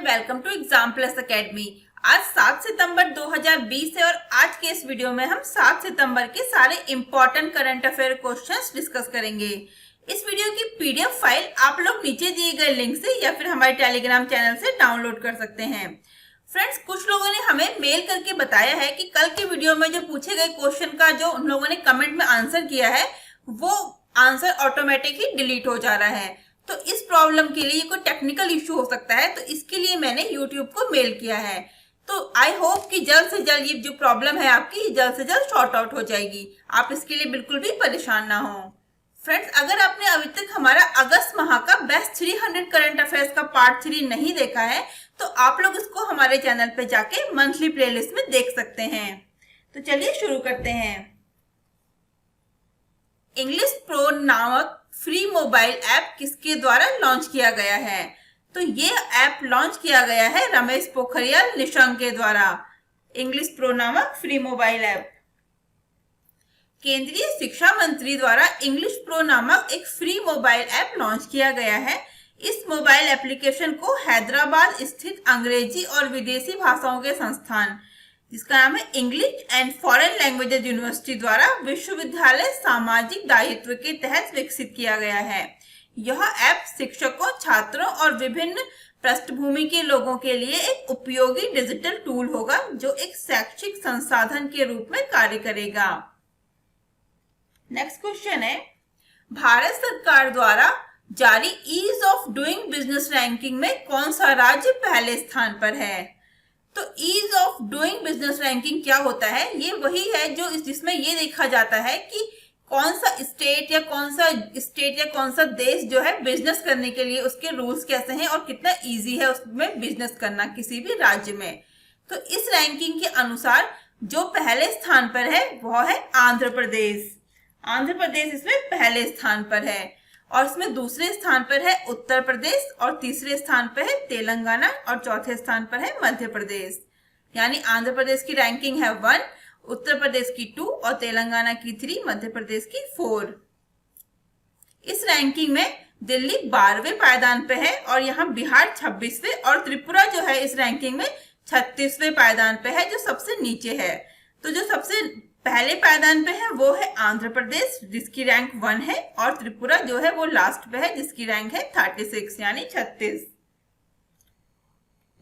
Welcome to exam plus academy. आज 7 सितंबर 2020 है और आज के इस वीडियो में हम 7 सितंबर के सारे important current affair questions discuss करेंगे। इस वीडियो की पीडीएफ फाइल आप लोग नीचे दिए गए लिंक से या फिर हमारे टेलीग्राम चैनल से डाउनलोड कर सकते हैं। फ्रेंड्स, कुछ लोगों ने हमें मेल करके बताया है कि कल के वीडियो में जो पूछे गए क्वेश्चन का जो उन लोगों ने कमेंट में आंसर किया है वो आंसर ऑटोमेटिक ही डिलीट हो जा रहा है। तो इस प्रॉब्लम के लिए कोई टेक्निकल इश्यू हो सकता है, तो इसके लिए मैंने YouTube को मेल किया है। तो आई होप कि जल्द से जल्द ये जो प्रॉब्लम है आपकी जल्द से जल्द सॉर्ट आउट हो जाएगी। आप इसके लिए बिल्कुल भी परेशान ना हो। फ्रेंड्स, अगर आपने अभी तक हमारा अगस्त माह का बेस्ट 300 करंट अफेयर्स का पार्ट 3 नहीं देखा है तो आप लोग इसको हमारे चैनल पे जाके मंथली प्लेलिस्ट में देख सकते हैं। तो चलिए शुरू करते हैं। इंग्लिश प्रो नामक फ्री मोबाइल ऐप किसके द्वारा लॉन्च किया गया है? तो ये ऐप लॉन्च किया गया है रमेश पोखरियाल निशंक के द्वारा। इंग्लिश प्रो नामक फ्री मोबाइल ऐप केंद्रीय शिक्षा मंत्री द्वारा इंग्लिश प्रो नामक एक फ्री मोबाइल ऐप लॉन्च किया गया है। इस मोबाइल एप्लीकेशन को हैदराबाद स्थित अंग्रेजी और विदेशी भाषाओं के संस्थान जिसका नाम है English and foreign languages university द्वारा विश्वविद्यालय सामाजिक दायित्व के तहत विकसित किया गया है। यह ऐप शिक्षकों, छात्रों और विभिन्न पृष्ठभूमि के लोगों के लिए एक उपयोगी डिजिटल टूल होगा जो एक शैक्षिक संसाधन के रूप में कार्य करेगा। नेक्स्ट क्वेश्चन है, भारत सरकार द्वारा जारी ease of doing business ranking में कौन सा राज्य पहले स्थान पर है? तो ease of doing business ranking क्या होता है? ये वही है जो जिसमें ये देखा जाता है कि कौन सा स्टेट या कौन सा देश जो है बिजनेस करने के लिए उसके रूल्स कैसे हैं और कितना इजी है उसमें बिजनेस करना किसी भी राज्य में। तो इस रैंकिंग के अनुसार जो पहले स्थान पर है वह है आंध्र प्रदेश। आंध्र प्रदेश इसमें पहले स्थान पर है और इसमें दूसरे स्थान पर है उत्तर प्रदेश और तीसरे स्थान पर है तेलंगाना और चौथे स्थान पर है मध्य प्रदेश। यानी आंध्र प्रदेश की रैंकिंग है 1, उत्तर प्रदेश की 2 और तेलंगाना की 3, मध्य प्रदेश की 4। इस रैंकिंग में दिल्ली 12वें पायदान पे है और यहाँ बिहार 26वें और त्रिपुरा जो है इस रैंकिंग में 36वें पायदान पे है जो सबसे नीचे है। तो जो सबसे पहले पायदान पे है वो है आंध्र प्रदेश जिसकी रैंक 1 है और त्रिपुरा जो है वो लास्ट पे है जिसकी रैंक है 36 यानी 36।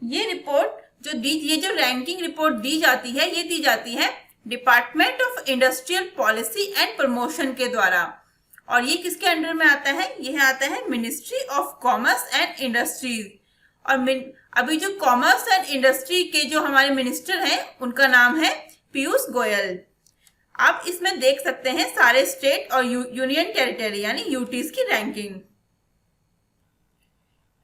ये जो रैंकिंग रिपोर्ट दी जाती है ये दी जाती है department of industrial policy and promotion के द्वारा। और ये किसके अंडर में आता है? यह आता है ministry of commerce and industries. और अभी जो कॉमर्स एंड इंडस्ट्री के जो हमारे मिनिस्टर हैं उनका नाम है पीयूष गोयल। आप इसमें देख सकते हैं सारे स्टेट और यूनियन टेरिटरी यानी यूटीज की रैंकिंग।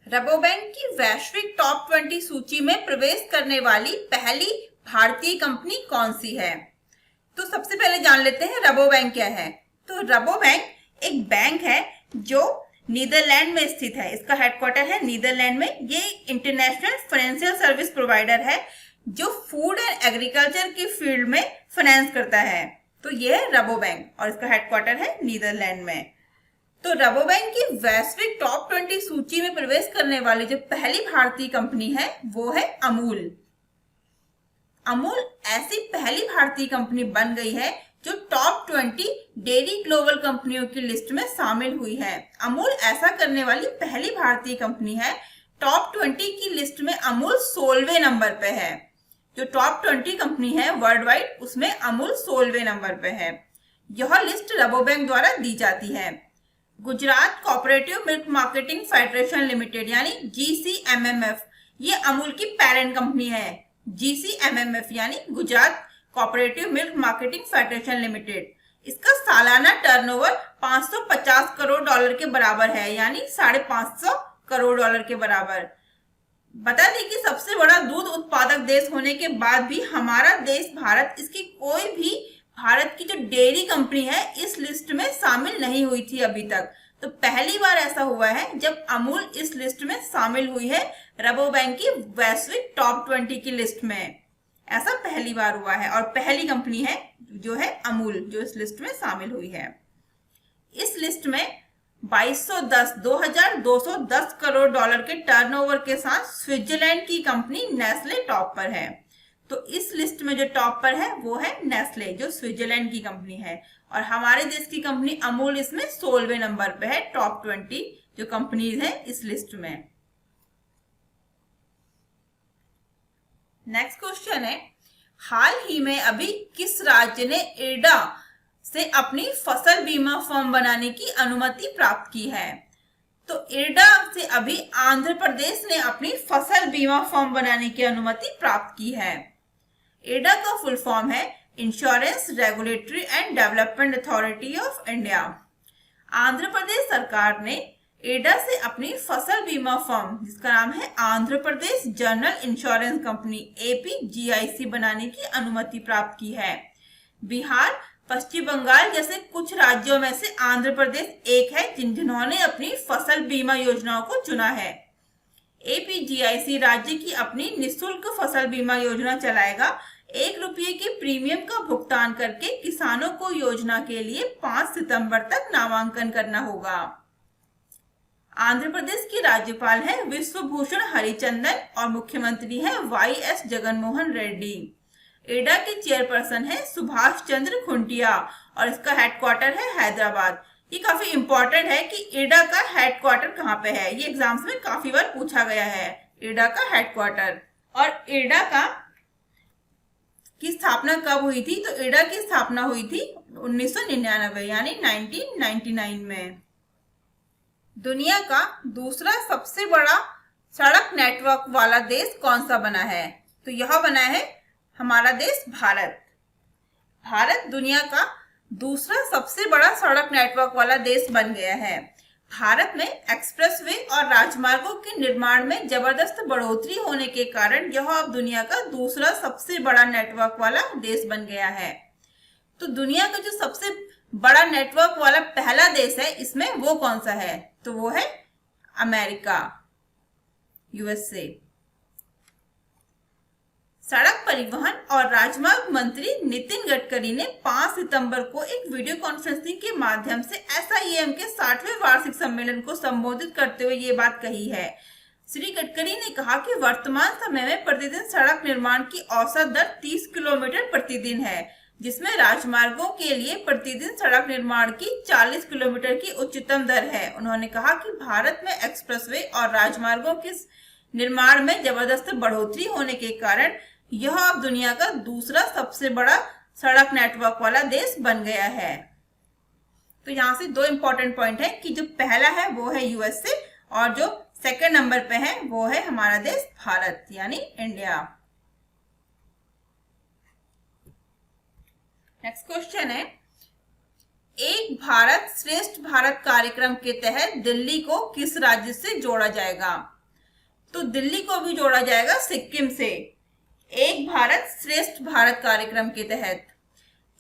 रबोबैंक की वैश्विक टॉप 20 सूची में प्रवेश करने वाली पहली भारतीय कंपनी कौन सी है? तो सबसे पहले जान लेते हैं रबोबैंक क्या है। तो रबोबैंक एक बैंक है जो नीदरलैंड में स्थित है। इसका हेडक्वार्टर है नीदरलैंड में। ये इंटरनेशनल फाइनेंशियल सर्विस प्रोवाइडर है जो फूड एंड एग्रीकल्चर की फील्ड में फाइनेंस करता है। तो ये है रबोबैंक और इसका हेडक्वार्टर है नीदरलैंड में। तो रबोबैंक की वैश्विक टॉप 20 सूची में प्रवेश करने वाली जो पहली भारतीय कंपनी है वो है अमूल। अमूल ऐसी पहली भारतीय कंपनी बन गई है जो टॉप 20 डेयरी ग्लोबल कंपनियों की लिस्ट में शामिल हुई है। अमूल ऐसा करने वाली पहली भारतीय कंपनी है। टॉप 20 की लिस्ट में अमूल 16वें नंबर पे है। जो टॉप 20 कंपनी है वर्ल्ड वाइड उसमें अमूल 16वें नंबर पे है। यह लिस्ट रबोबैंक द्वारा दी जाती है। Gujarat cooperative milk marketing federation limited यानी GCMMF ये अमूल की पेरेंट कंपनी है। GCMMF यानी Gujarat cooperative milk marketing federation limited. इसका सालाना टर्नओवर 550 करोड़ डॉलर के बराबर है यानी 550 करोड़ डॉलर के बराबर। बता दें कि सबसे बड़ा दूध उत्पादक देश होने के बाद भी हमारा देश भारत इसकी कोई भी भारत की जो डेयरी कंपनी है इस लिस्ट में शामिल नहीं हुई थी अभी तक। तो पहली बार ऐसा हुआ है जब अमूल इस लिस्ट में शामिल हुई है रबोबैंक की वैश्विक टॉप 20 की लिस्ट में। ऐसा पहली बार हुआ है और पहली कंपनी है जो है अमूल जो इस लिस्ट में शामिल हुई है। इस लिस्ट में 2210 करोड़ डॉलर के टर्नओवर के साथ स्विट्जरलैंड की कंपनी नेस्ले टॉप पर है। तो इस लिस्ट में जो टॉप पर है वो है नेस्ले, जो स्विट्जरलैंड की कंपनी है। और हमारे देश की कंपनी अमूल इसमें 16वें नंबर पे है, टॉप 20 जो कंपनीज है इस लिस्ट में। नेक्स्ट क्वेश्चन है, हाल ही में अभी किस राज्य ने इरडा से अपनी फसल बीमा फर्म बनाने की अनुमति प्राप्त की है? तो इरडा से अभी आंध्र प्रदेश ने अपनी फसल बीमा फर्म बनाने की अनुमति प्राप्त की है। इरडा का फुल फॉर्म है insurance regulatory and development authority of India. Andhra Pradesh सरकार ने इरडा से अपनी फसल बीमा फर्म, जिसका नाम है Andhra Pradesh general insurance company APGIC, बनाने की अनुमति प्राप्त की है। बिहार, पश्चिम बंगाल जैसे कुछ राज्यों में से आंध्र प्रदेश एक है जिन्होंने अपनी फसल बीमा योजनाओं को चुना है। APGIC राज्य की अपनी निःशुल्क फसल बीमा योजना चलाएगा। 1 रुपये के प्रीमियम का भुगतान करके किसानों को योजना के लिए 5 सितंबर तक नामांकन करना होगा। आंध्र प्रदेश की राज्यपाल है विश्वभूषण हरिचंदन और मुख्यमंत्री है YS जगनमोहन रेड्डी। इरडा के चेयरपर्सन है सुभाष चंद्र खुंटिया और इसका हेडक्वार्टर है हैदराबाद। ये काफी इंपॉर्टेंट है कि इरडा का हेडक्वार्टर कहाँ पे है, ये एग्जाम्स में काफी बार पूछा गया है इरडा का हेडक्वार्टर। और इरडा की स्थापना कब हुई थी? तो इरडा की स्थापना हुई थी 1999 यानी 1999 में। दुनिया का दूसरा सबसे बड़ा सड़क नेटवर्क वाला देश कौन सा बना है? तो यह बना है हमारा देश भारत। भारत दुनिया का दूसरा सबसे बड़ा सड़क नेटवर्क वाला देश बन गया है। भारत में एक्सप्रेसवे और राजमार्गों के निर्माण में जबरदस्त बढ़ोतरी होने के कारण यह अब दुनिया का दूसरा सबसे बड़ा नेटवर्क वाला देश बन गया है। तो दुनिया का जो सबसे बड़ा नेटवर्क वाला पहला देश है इसमें वो कौन सा है? तो वो है अमेरिका, USA। सड़क परिवहन और राजमार्ग मंत्री नितिन गडकरी ने 5 सितंबर को एक वीडियो कॉन्फ्रेंसिंग के माध्यम से SIAM के 60वें वार्षिक सम्मेलन को संबोधित करते हुए ये बात कही है। श्री गडकरी ने कहा कि वर्तमान समय में प्रतिदिन सड़क निर्माण की औसत दर 30 किलोमीटर प्रतिदिन है, जिसमें राजमार्गों के लिए प्रतिदिन सड़क निर्माण की 40 किलोमीटर की उच्चतम दर है। उन्होंने कहा कि भारत में एक्सप्रेसवे और राजमार्गों के निर्माण में जबरदस्त बढ़ोतरी होने के कारण यह अब दुनिया का दूसरा सबसे बड़ा सड़क नेटवर्क वाला देश बन गया है। तो यहाँ से 2 इंपॉर्टेंट पॉइंट है कि जो पहला है वो है USA और जो सेकंड नंबर पे है वो है हमारा देश भारत यानी इंडिया। नेक्स्ट क्वेश्चन है, एक भारत श्रेष्ठ भारत कार्यक्रम के तहत दिल्ली को किस राज्य से जोड़ा जाएगा? तो दिल्ली को भी जोड़ा जाएगा सिक्किम से। एक भारत श्रेष्ठ भारत कार्यक्रम के तहत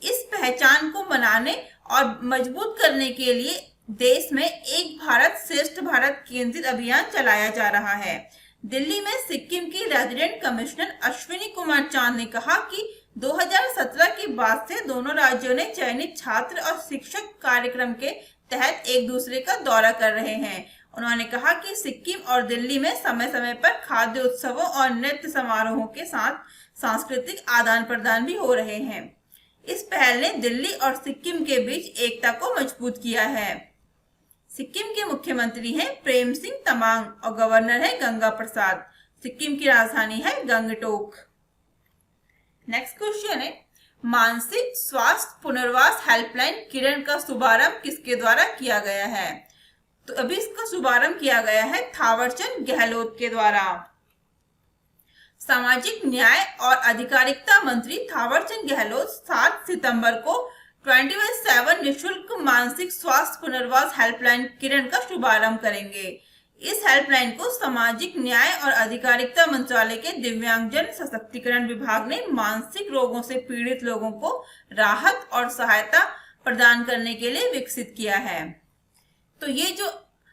इस पहचान को मनाने और मजबूत करने के लिए देश में एक भारत श्रेष्ठ भारत केंद्रित अभियान चलाया जा रहा है। दिल्ली में सिक्किम की रेजिडेंट कमिश्नर अश्विनी कुमार चांद ने कहा कि 2017 के बाद से दोनों राज्यों ने चयनित छात्र और शिक्षक कार्यक्रम के तहत एक दूसरे का दौरा कर रहे हैं। उन्होंने कहा कि सिक्किम और दिल्ली में समय समय पर खाद्य उत्सवों और नृत्य समारोहों के साथ सांस्कृतिक आदान प्रदान भी हो रहे हैं। इस पहल ने दिल्ली और सिक्किम के बीच एकता को मजबूत किया है। सिक्किम के मुख्यमंत्री हैं प्रेम सिंह तमांग और गवर्नर है गंगा प्रसाद। सिक्किम की राजधानी है गंगटोक। नेक्स्ट क्वेश्चन है, मानसिक स्वास्थ्य पुनर्वास हेल्पलाइन किरण का शुभारंभ किसके द्वारा किया गया है? तो अभी इसका शुभारंभ किया गया है थावरचंद गहलोत के द्वारा। सामाजिक न्याय और अधिकारिता मंत्री थावरचंद गहलोत 7 सितंबर को 24/7 निःशुल्क मानसिक स्वास्थ्य पुनर्वास हेल्पलाइन किरण का शुभारंभ करेंगे। इस हेल्पलाइन को सामाजिक न्याय और अधिकारिता मंत्रालय के दिव्यांगजन सशक्तिकरण विभाग ने मानसिक रोगों से पीड़ित लोगों को राहत और सहायता प्रदान करने के लिए विकसित किया है। तो ये जो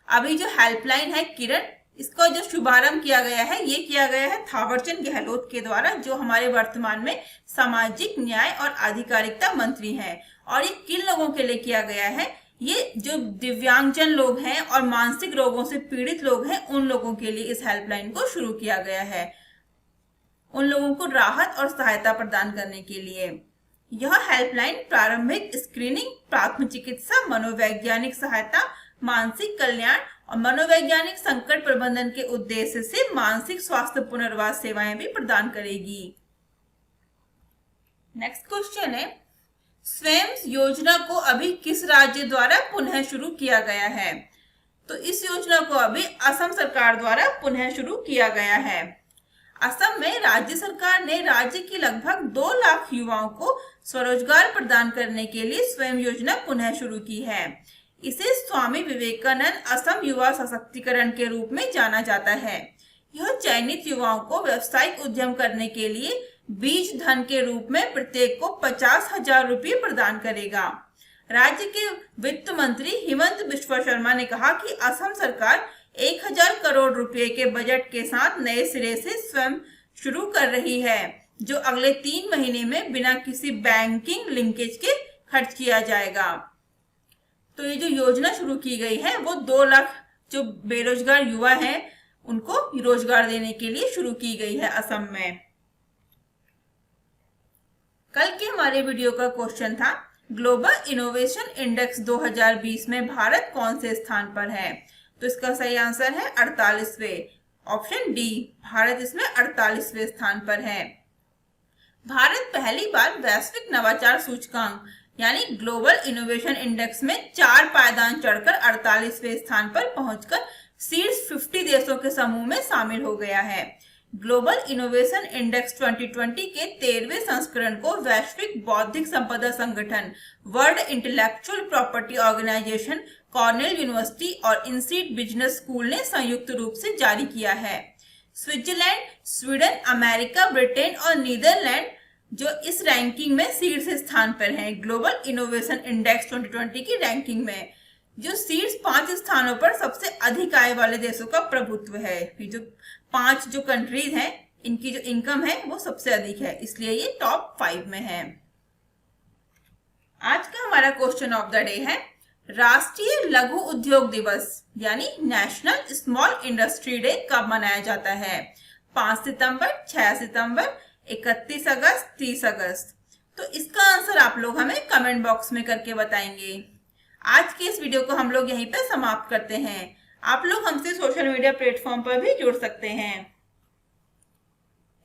अभी जो हेल्पलाइन है किरण, इसका जो शुभारंभ किया गया है ये किया गया है थावरचंद गहलोत के द्वारा, जो हमारे वर्तमान में सामाजिक न्याय और अधिकारिता मंत्री हैं। और ये किन लोगों के लिए किया गया है? ये जो दिव्यांगजन लोग हैं और मानसिक रोगों से पीड़ित लोग हैं, उन लोगों के लिए इस हेल्पलाइन को शुरू किया गया है, उन लोगों को राहत और सहायता प्रदान करने के लिए। यह हेल्पलाइन प्रारंभिक स्क्रीनिंग, प्राथमिक चिकित्सा, मनोवैज्ञानिक सहायता, मानसिक कल्याण और मनोवैज्ञानिक संकट प्रबंधन के उद्देश्य से मानसिक स्वास्थ्य पुनर्वास सेवाएं भी प्रदान करेगी। नेक्स्ट क्वेश्चन है, स्वयं योजना को अभी किस राज्य द्वारा पुनः शुरू किया गया है? तो इस योजना को अभी असम सरकार द्वारा पुनः शुरू किया गया है। असम में राज्य सरकार ने राज्य की लगभग 2 लाख युवाओं को स्वरोजगार प्रदान करने के लिए स्वयं योजना पुनः शुरू की है। इसे स्वामी विवेकानंद असम युवा सशक्तिकरण के रूप में जाना जाता है। यह चयनित युवाओं को व्यावसायिक उद्यम करने के लिए बीज धन के रूप में प्रत्येक को 50,000 रुपये प्रदान करेगा। राज्य के वित्त मंत्री हिमंत बिश्वा शर्मा ने कहा कि असम सरकार 1,000 करोड़ रुपए के बजट के साथ नए सिरे से स्वयं शुरू कर रही है, जो अगले 3 महीने में बिना किसी बैंकिंग लिंकेज के खर्च किया जाएगा। तो ये जो योजना शुरू की गई है वो 2 लाख जो बेरोजगार युवा हैं उनको रोजगार देने के लिए शुरू की गई है असम में। कल के हमारे वीडियो का क्वेश्चन था, ग्लोबल इनोवेशन इंडेक्स 2020 में भारत कौन से स्थान पर है? तो इसका सही आंसर है 48वें, ऑप्शन डी, भारत इसमें 48वें स्थान पर है। भारत पहली बार वैश्विक नवाचार सूचकांक यानी ग्लोबल इनोवेशन इंडेक्स में 4 पायदान चढ़कर 48वें स्थान पर पहुंचकर शीर्ष 50 देशों के समूह में शामिल हो गया है। ग्लोबल इनोवेशन इंडेक्स 2020 के 13वें संस्करण को वैश्विक बौद्धिक संपदा संगठन, world intellectual property organisation, Cornell university और इनसीड बिजनेस स्कूल ने संयुक्त रूप से जारी किया है। स्विट्जरलैंड, स्वीडन, अमेरिका, ब्रिटेन और नीदरलैंड जो इस रैंकिंग में शीर्ष स्थान पर हैं। ग्लोबल इनोवेशन इंडेक्स 2020 की रैंकिंग में जो शीर्ष 5 स्थानों पर सबसे अधिक आय वाले देशों का प्रभुत्व है। ये जो 5 जो कंट्रीज हैं, इनकी जो इनकम है वो सबसे अधिक है, इसलिए ये टॉप 5 में है। आज का हमारा क्वेश्चन ऑफ द डे है, राष्ट्रीय लघु उद्योग दिवस यानी नेशनल स्मॉल इंडस्ट्री डे कब मनाया जाता है? 5 सितंबर, 6 सितंबर, 31 अगस्त, 30 अगस्त। तो इसका आंसर आप लोग हमें कमेंट बॉक्स में करके बताएंगे। आज के इस वीडियो को हम लोग यहीं पे समाप्त करते हैं। आप लोग हमसे सोशल मीडिया प्लेटफॉर्म पर भी जुड़ सकते हैं,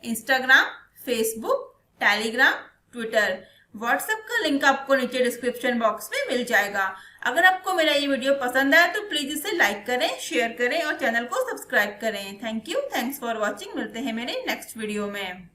Instagram, Facebook, Telegram, Twitter, WhatsApp का लिंक आपको नीचे डिस्क्रिप्शन बॉक्स में मिल जाएगा। अगर आपको मेरा ये वीडियो पसंद आया तो प्लीज इसे लाइक करें, शेयर करें और चैनल को सब्सक्राइब करें। Thank you, thanks for watching. मिलते हैं मेरे नेक्स्ट वीडियो में।